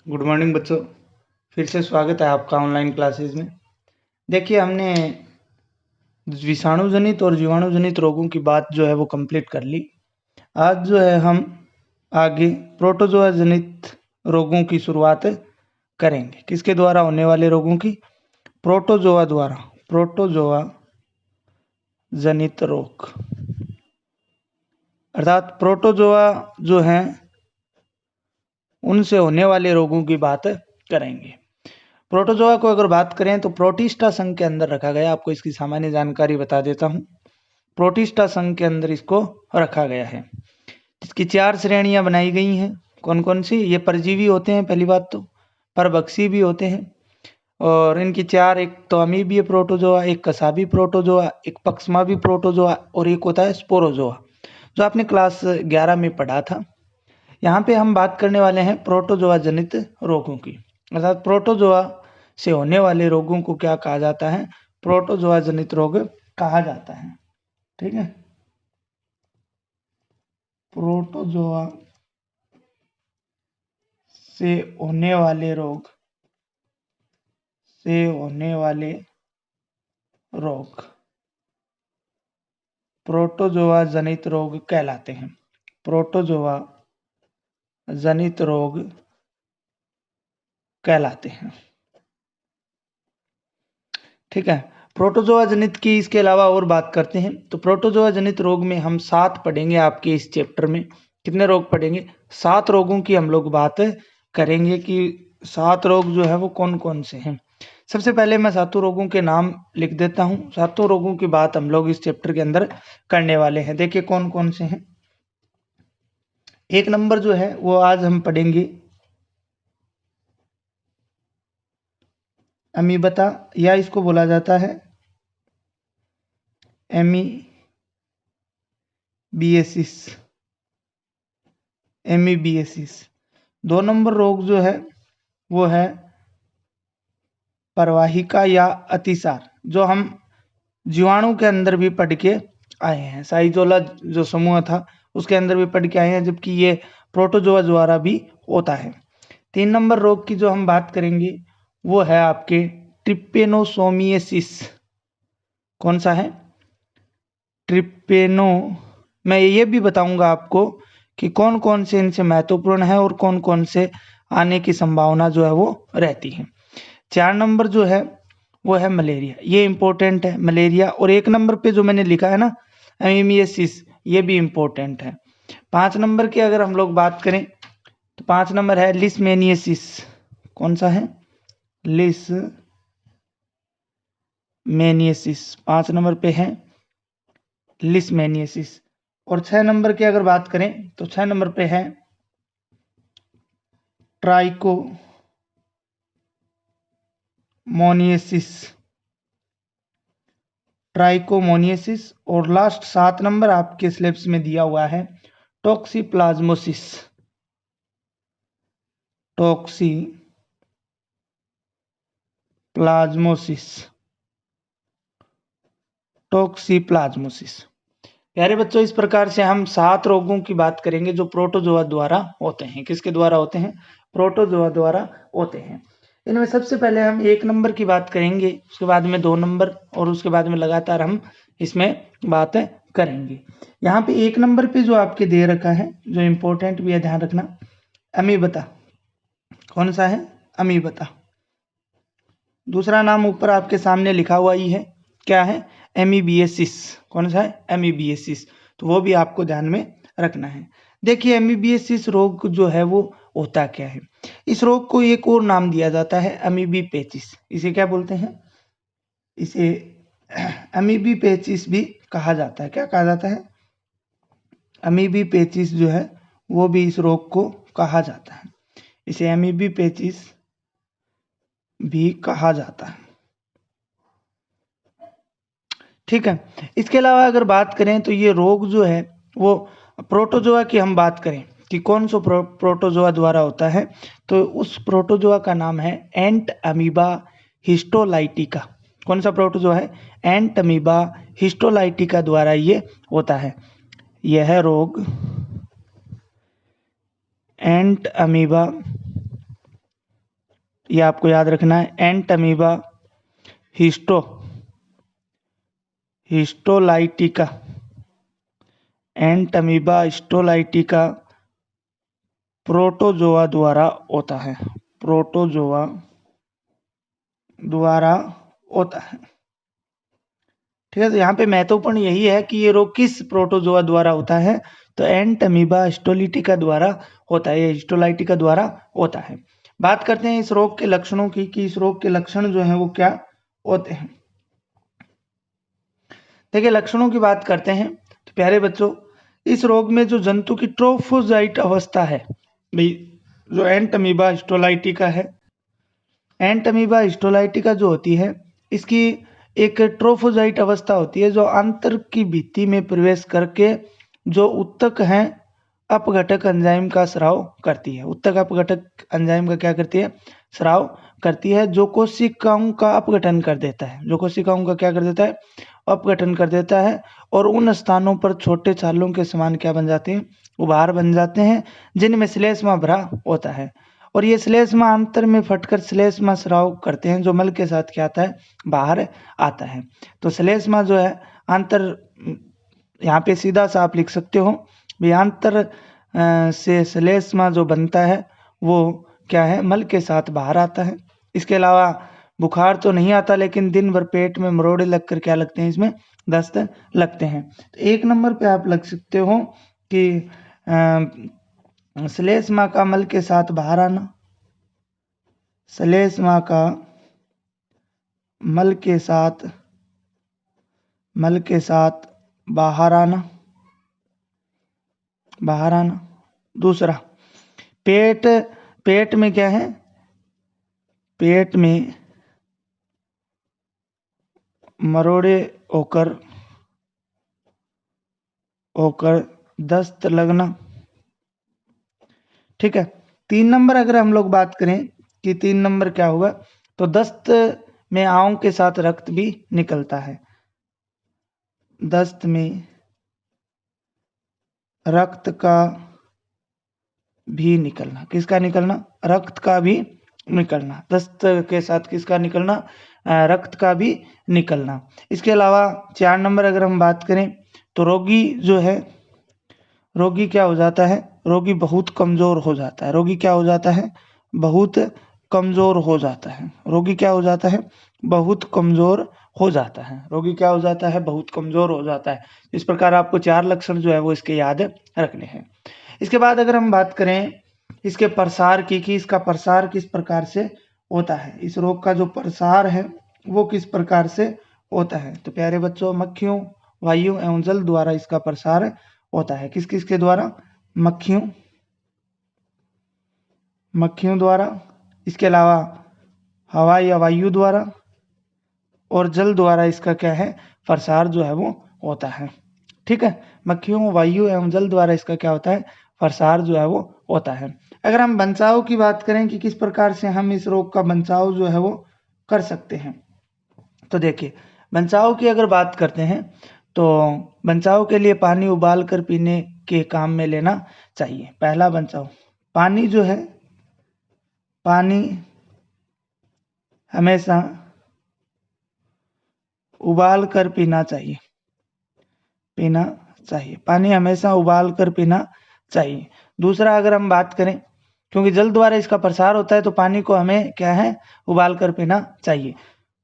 Good morning बच्चों, फिर से स्वागत है आपका ऑनलाइन क्लासेस में। देखिए, हमने विषाणु जनित और जीवाणु जनित रोगों की बात जो है वो कंप्लीट कर ली। आज जो है हम आगे प्रोटोजोआ जनित रोगों की शुरुआत करेंगे। किसके द्वारा होने वाले रोगों की? प्रोटोजोआ द्वारा, प्रोटोजोआ जनित रोग, अर्थात प्रोटोजोआ जो हैं उनसे होने वाले रोगों की बात करेंगे। प्रोटोजोआ को अगर बात करें तो प्रोटिस्टा संघ के अंदर रखा गया। आपको इसकी सामान्य जानकारी बता देता हूँ। प्रोटिस्टा संघ के अंदर इसको रखा गया है। इसकी 4 श्रेणियां बनाई गई हैं। कौन कौन सी? ये परजीवी होते हैं, पहली बात तो परभक्षी भी होते हैं। और इनकी 4, एक तो अमीबीय प्रोटोजोआ, एक कसाबी प्रोटोजोआ, एक पक्षमावी प्रोटोजोआ और एक होता है स्पोरोजोआ, जो आपने क्लास 11 में पढ़ा था। यहाँ पे हम बात करने वाले हैं प्रोटोजोआ जनित रोगों की, अर्थात प्रोटोजोआ से होने वाले रोगों को क्या कहा जाता है? प्रोटोजोआ जनित रोग कहा जाता है। ठीक है, प्रोटोजोआ से होने वाले रोग, प्रोटोजोआ जनित रोग कहलाते हैं। प्रोटोजोआ जनित रोग कहलाते हैं। ठीक है, प्रोटोजोआ जनित की इसके अलावा और बात करते हैं तो प्रोटोजोआ जनित रोग में हम 7 पढ़ेंगे। आपके इस चैप्टर में कितने रोग पढ़ेंगे? 7 रोगों की हम लोग बात करेंगे कि 7 रोग जो है वो कौन कौन से हैं। सबसे पहले मैं 7 रोगों के नाम लिख देता हूं। 7 रोगों की बात हम लोग इस चैप्टर के अंदर करने वाले हैं। देखिए कौन कौन से हैं। 1 नंबर जो है वो आज हम पढ़ेंगे अमीबता, या इसको बोला जाता है एमीबिएसिस। 2 नंबर रोग जो है वो है परवाहिका या अतिसार, जो हम जीवाणु के अंदर भी पढ़ के आए हैं। साइजोला जो समूह था उसके अंदर भी पढ़ के आए हैं, जबकि ये प्रोटोजोआ द्वारा भी होता है। 3 नंबर रोग की जो हम बात करेंगे वो है आपके ट्रिपेनोसोमियासिस। कौन सा है? ट्रिपेनो। मैं ये भी बताऊंगा आपको कि कौन कौन से इनसे महत्वपूर्ण है और कौन कौन से आने की संभावना जो है वो रहती है। 4 नंबर जो है वो है मलेरिया, ये इंपॉर्टेंट है मलेरिया। और 1 नंबर पे जो मैंने लिखा है ना एमीमियासिस, ये भी इंपॉर्टेंट है। 5 नंबर की अगर हम लोग बात करें तो 5 नंबर है लिस्मेनियासिस। कौन सा है? लिस्मेनियासिस 5 नंबर पे है लिस्मेनियासिस। और 6 नंबर की अगर बात करें तो 6 नंबर पे है ट्राइकोमोनियसिस। और लास्ट 7 नंबर आपके स्लेब्स में दिया हुआ है टॉक्सीप्लाज्मोसिस। टॉक्सीप्लाज्मोसिस। प्यारे बच्चों, इस प्रकार से हम 7 रोगों की बात करेंगे जो प्रोटोजोआ द्वारा होते हैं। किसके द्वारा होते हैं? प्रोटोजोआ द्वारा होते हैं। इनमें सबसे पहले हम 1 नंबर की बात करेंगे, उसके बाद में 2 नंबर और उसके बाद में लगातार हम इसमें बात करेंगे। यहाँ पे 1 नंबर पे जो आपके दे रखा है, जो इंपॉर्टेंट भी है, ध्यान रखना, अमीबता। कौन सा है? अमीबता। दूसरा नाम ऊपर आपके सामने लिखा हुआ ही है, क्या है? एमीबिएसिस। कौन सा है? एमीबिएसिस। तो वो भी आपको ध्यान में रखना है। देखिए एमीबिएसिस रोग जो है वो होता क्या है? इस रोग को एक और नाम दिया जाता है अमीबी पेचिस। इसे क्या बोलते हैं? इसे अमीबी पेचिस भी कहा जाता है। क्या कहा जाता है? अमीबी पेचिस जो है वो भी इस रोग को कहा जाता है। इसे अमीबी पेचिस भी कहा जाता है। ठीक है, इसके अलावा अगर बात करें तो ये रोग जो है वो प्रोटोजोआ की हम बात करें कि कौन सा प्रोटोजोआ द्वारा होता है, तो उस प्रोटोजोआ का नाम है एंट अमीबा हिस्टोलाइटिका। कौन सा प्रोटोजोआ है? एंट अमीबा हिस्टोलाइटिका द्वारा ये होता है। यह रोग एंट अमीबा ये आपको याद रखना है। Entamoeba histolytica, Entamoeba histolytica protozoa द्वारा होता है, प्रोटोजोआ द्वारा होता है। ठीक है, तो यहाँ पे महत्वपूर्ण यही है कि ये रोग किस प्रोटोजोआ द्वारा होता है, तो एंटमीबा हिस्टोलिटिका द्वारा होता है, ये हिस्टोलाइटिका द्वारा होता है। बात करते हैं इस रोग के लक्षणों की, कि इस रोग के लक्षण जो हैं वो क्या होते हैं। देखिए, लक्षणों की बात करते हैं तो प्यारे बच्चों, इस रोग में जो जंतु की ट्रोफोजाइट अवस्था है, भाई जो एंटमीबा हिस्टोलाइटिका है, एंटमीबा हिस्टोलाइटिका जो होती है, इसकी एक ट्रोफोजाइट अवस्था होती है जो आंतर की भित्ति में प्रवेश करके जो उत्तक हैं अपघटक एंजाइम का स्राव करती है। उत्तक अपघटक एंजाइम का क्या करती है, स्राव करती है, जो कोशिकाओं का अपघटन कर देता है, जो कोशिकाओं का क्या कर देता है, अपघटन कर देता है, और उन स्थानों पर छोटे छालों के समान क्या बन जाते हैं, उभार बन जाते हैं, जिनमें श्लेष्मा भरा होता है। और ये श्लेष्मा अंतर में फटकर श्लेष्मा स्राव करते हैं, जो मल के साथ क्या आता है, बाहर आता है। तो श्लेष्मा जो है अंतर, यहाँ पे सीधा सा आप लिख सकते हो, अंतर से श्लेष्मा जो बनता है वो क्या है, मल के साथ बाहर आता है। इसके अलावा बुखार तो नहीं आता, लेकिन दिन भर पेट में मरोड़े लगकर क्या लगते हैं, इसमें दस्त लगते हैं। तो 1 नंबर पे आप लग सकते हो कि श्लेष्मा का मल के साथ बाहर आना, श्लेष्मा का मल के साथ बाहर आना, दूसरा पेट में क्या है, पेट में मरोड़े होकर दस्त लगना। ठीक है, 3 नंबर अगर हम लोग बात करें कि 3 नंबर क्या होगा, तो दस्त में आंव के साथ रक्त भी निकलता है, दस्त में रक्त का भी निकलना, किसका निकलना, रक्त का भी निकलना, दस्त के साथ किसका निकलना, रक्त का भी निकलना। इसके अलावा 4 नंबर अगर हम बात करें तो रोगी जो है, रोगी क्या हो जाता है, रोगी बहुत कमजोर हो जाता है, रोगी क्या हो जाता है, बहुत कमजोर हो जाता है, रोगी क्या हो जाता है, बहुत कमजोर हो जाता है, रोगी क्या हो जाता है, बहुत कमजोर हो जाता है। इस प्रकार आपको 4 लक्षण जो है वो इसके याद रखने हैं। इसके बाद अगर हम बात करें इसके प्रसार की, कि इसका प्रसार किस प्रकार से होता है, इस रोग का जो प्रसार है वो किस प्रकार से होता है, तो प्यारे बच्चों, मक्खियों, वायु एवं जल द्वारा इसका प्रसार होता है। किस किस के द्वारा, मक्खियों द्वारा, इसके अलावा हवा या वायु द्वारा, और जल द्वारा इसका क्या है, प्रसार जो है वो होता है। ठीक है, मक्खियों, वायु एवं जल द्वारा इसका क्या होता है, प्रसार जो है वो होता है। अगर हम बचाव की बात करें कि किस प्रकार से हम इस रोग का बचाव जो है वो कर सकते हैं, तो देखिए, बचाव की अगर बात करते हैं तो बचाव के लिए पानी उबाल कर पीने के काम में लेना चाहिए। पहला बचाव, पानी जो है, पानी हमेशा उबाल कर पीना चाहिए, पानी हमेशा उबाल कर पीना चाहिए। दूसरा अगर हम बात करें, क्योंकि जल द्वारा इसका प्रसार होता है तो पानी को हमें क्या है, उबाल कर पीना चाहिए।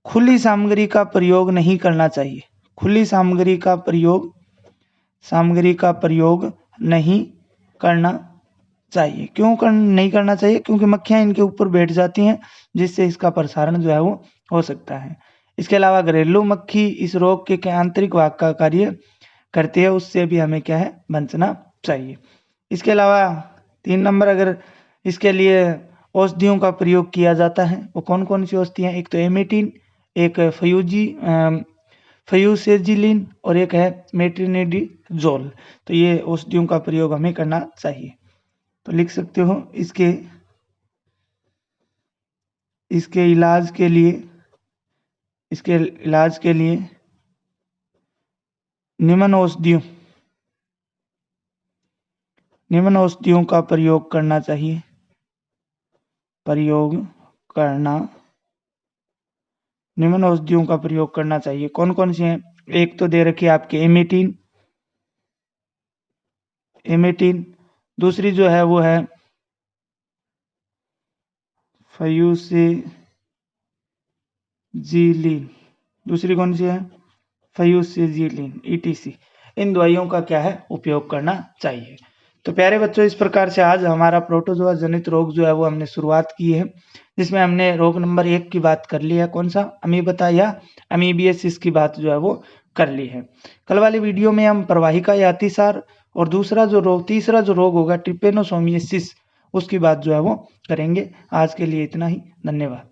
खुली सामग्री का प्रयोग नहीं करना चाहिए, खुली सामग्री का प्रयोग नहीं करना चाहिए। क्यों नहीं करना चाहिए, क्योंकि मक्खियां इनके ऊपर बैठ जाती हैं, जिससे इसका प्रसारण जो है वो हो सकता है। इसके अलावा घरेलू मक्खी इस रोग के आंतरिक भाग का कार्य करती है, उससे भी हमें क्या है, बचना चाहिए। इसके अलावा 3 नंबर, अगर इसके लिए औषधियों का प्रयोग किया जाता है, वो कौन कौन सी औषधियाँ, एक तो एमेटिन, एक फ्यूसेजिलिन, और एक है मेट्रिनिडीजोल। तो ये औषधियों का प्रयोग हमें करना चाहिए। तो लिख सकते हो, इसके इलाज के लिए निम्न औषधियों का प्रयोग करना चाहिए, करना निम्न औषधियों का प्रयोग करना चाहिए। कौन कौन सी हैं? एक तो दे रखी है आपके एमेटिन, दूसरी जो है वो है फ्यूसेजिलिन, दूसरी कौन सी है? फ्यूसेजिलिन ETC। इन दवाइयों का क्या है? उपयोग करना चाहिए। तो प्यारे बच्चों, इस प्रकार से आज हमारा प्रोटोजोआ जनित रोग जो है वो हमने शुरुआत की है, जिसमें हमने रोग नंबर 1 की बात कर ली है। कौन सा? अमीबता या अमीबियसिस की बात जो है वो कर ली है। कल वाली वीडियो में हम प्रवाहिका या अतिसार और तीसरा जो रोग होगा ट्रिपेनोसोमियासिस, उसकी बात जो है वो करेंगे। आज के लिए इतना ही, धन्यवाद।